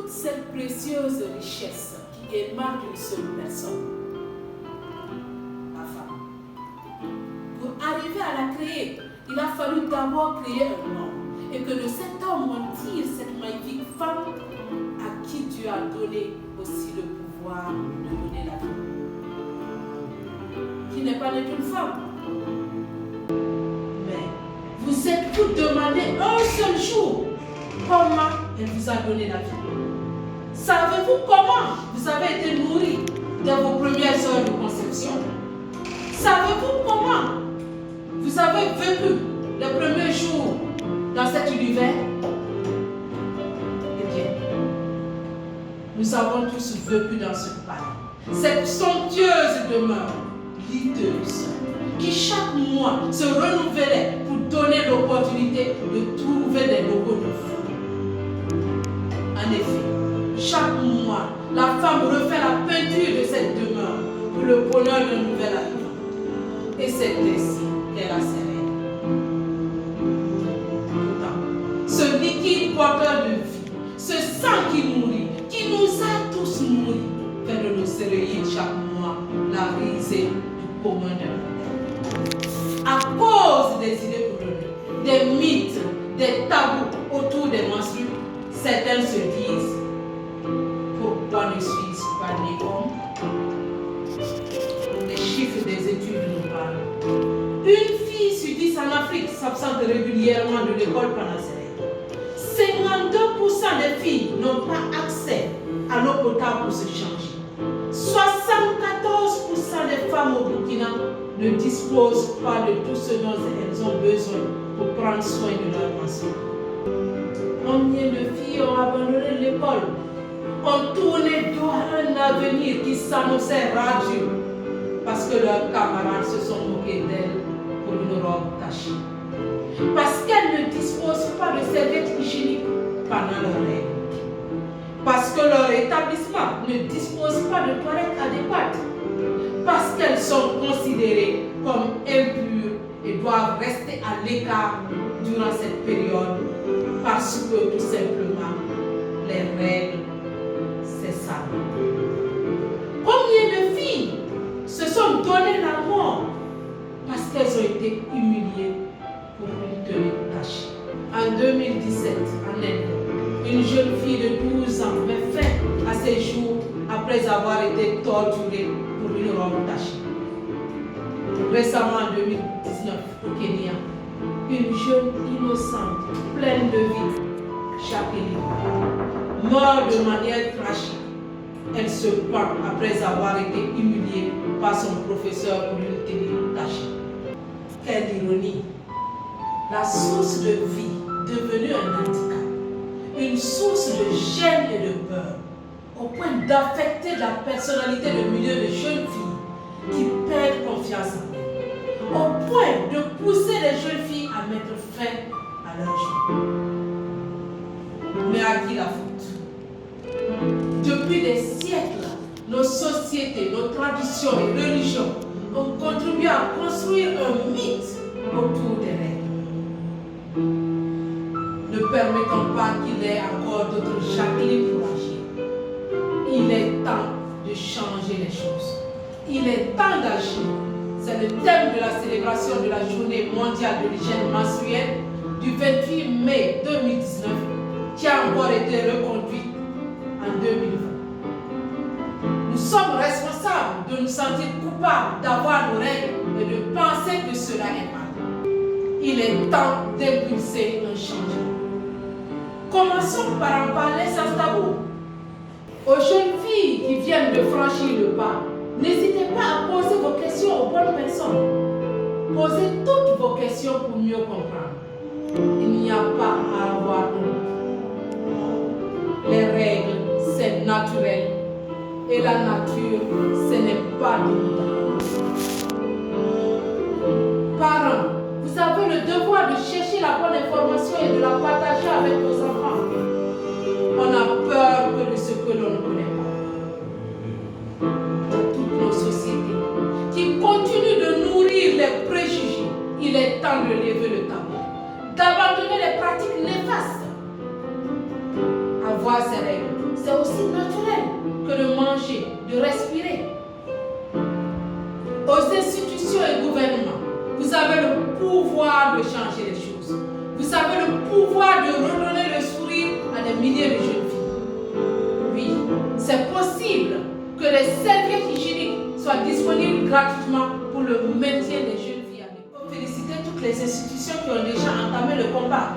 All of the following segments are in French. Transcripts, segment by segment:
toute cette précieuse richesse qui émane d'une seule personne, la femme. Pour arriver à la créer, il a fallu d'abord créer un homme. Et que de cet homme, on tire cette magnifique femme à qui Dieu a donné aussi le pouvoir de donner la vie. Qui n'est pas née d'une femme. Mais vous êtes pour demander un seul jour comment elle vous a donné la vie. Savez-vous comment vous avez été nourri dans vos premières heures de conception? Savez-vous comment vous avez vécu les premiers jours dans cet univers? Eh bien, nous avons tous vécu dans ce palais, cette somptueuse demeure liteuse, qui chaque mois se renouvelait pour donner l'opportunité de trouver des locaux neufs. En effet, chaque mois, la femme refait la peinture de cette demeure pour le bonheur d'un nouvel arrivant. Et c'est ainsi qu'elle a ses règles. Pourtant, ce liquide porteur de vie, ce sang qui nourrit, qui nous a tous nourris, fait de nos céréales chaque mois la risée du commun de monde. À cause des idées couronnées, des mythes, des tabous autour des menstrues, certaines se disent: pourquoi ne suis-je pas né homme? Les chiffres des études nous parlent. Une fille sur 10 en Afrique s'absente régulièrement de l'école pendant ses règles. 52% des filles n'ont pas accès à l'eau potable pour se changer. 74% des femmes au Burkina ne disposent pas de tout ce dont elles ont besoin pour prendre soin de leur menstrues. Combien de filles ont abandonné l'école, ont tourné dos à un avenir qui s'annonçait radieux parce que leurs camarades se sont moqués d'elles pour une robe tachée. Parce qu'elles ne disposent pas de serviettes hygiéniques pendant leurs règles. Parce que leur établissement ne dispose pas de toilettes adéquates. Parce qu'elles sont considérées comme impures et doivent rester à l'écart durant cette période. Parce que tout simplement, les règles, c'est ça. Combien de filles se sont donné la mort parce qu'elles ont été humiliées pour une tenue tachée? En 2017, en Inde, une jeune fille de 12 ans met fin à ses jours après avoir été torturée pour une robe tachée. Récemment, en 2019, au Kenya, une jeune innocente, pleine de vie, Jacqueline, morte de manière tragique. Elle se pend après avoir été humiliée par son professeur pour une tenue tachée. Quelle ironie! La source de vie devenue un handicap, une source de gêne et de peur, au point d'affecter la personnalité de milliers de jeunes filles qui perdent confiance en elles, au point de pousser les jeunes filles à mettre fin à leur jour. Mais à qui la faute? Depuis des siècles, nos sociétés, nos traditions et religions ont contribué à construire un mythe autour des règles. Ne permettons pas qu'il y ait encore d'autres Jacqueline pour agir. Il est temps de changer les choses. Il est temps d'agir. C'est le thème de la célébration de la Journée mondiale de l'hygiène menstruelle du 28 mai 2019 qui a encore été reconduite en 2020. Nous sommes responsables de nous sentir coupables d'avoir nos règles et de penser que cela est mal. Il est temps d'impulser un changement. Commençons par en parler sans tabou. Aux jeunes filles qui viennent de franchir le pas, n'hésitez pas à poser vos questions aux bonnes personnes. Posez toutes vos questions pour mieux comprendre. Il n'y a pas à avoir honte. Les règles, c'est naturel. Et la nature, ce n'est pas démodable. Parents, vous avez le devoir de chercher la bonne information et de la partager avec vos enfants. On a peur que de ce que l'on ne connaît pas. Dans toutes nos sociétés qui continuent de nourrir les préjugés, il est temps de lever le tabou, d'abandonner les pratiques néfastes. Avoir avoir ses règles. C'est aussi naturel que de manger, de respirer. Aux institutions et gouvernements, vous avez le pouvoir de changer les choses. Vous avez le pouvoir de redonner le sourire à des milliers de jeunes filles. Oui, c'est possible que les serviettes hygiéniques soient disponibles gratuitement pour le maintien des jeunes filles. Il faut féliciter toutes les institutions qui ont déjà entamé le combat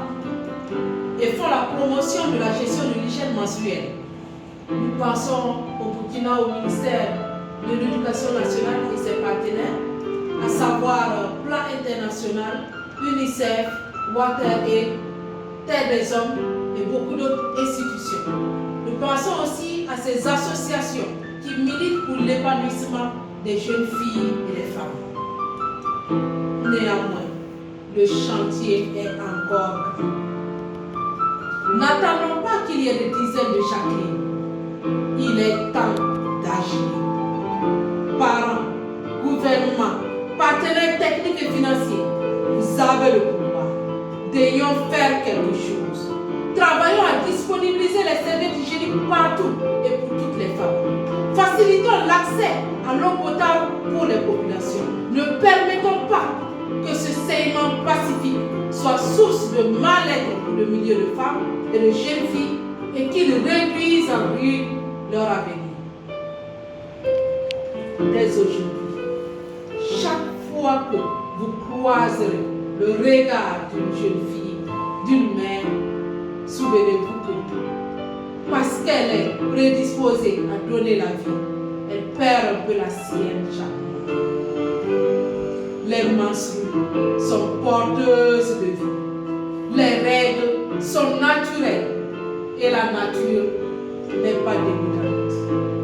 et font la promotion de la gestion de l'hygiène menstruelle. Nous pensons au Burkina, au ministère de l'Éducation nationale et ses partenaires, à savoir Plan International, UNICEF, WaterAid, Terre des Hommes et beaucoup d'autres institutions. Nous pensons aussi à ces associations qui militent pour l'épanouissement des jeunes filles et des femmes. Néanmoins, le chantier est encore grand. N'attendons pas qu'il y ait des dizaines de Jacqueline. Il est temps d'agir. Parents, gouvernements, partenaires techniques et financiers, vous avez le pouvoir. D'ayons faire quelque chose. Travaillons à disponibiliser les serviettes hygiéniques partout et pour toutes les femmes. Facilitons l'accès à l'eau potable pour les populations. Ne permettons pas que ce saignement pacifique soit source de mal-être pour le milieu de femmes et de jeunes filles et qu'il réduise en ruine leur avenir. Dès aujourd'hui, chaque fois que vous croiserez le regard d'une jeune fille, d'une mère, souvenez-vous que parce qu'elle est prédisposée à donner la vie, elle perd un peu la sienne chaque mois. Les menstrues sont porteuses de vie. Les règles sont naturelles et la nature n'est pas dégoûtante.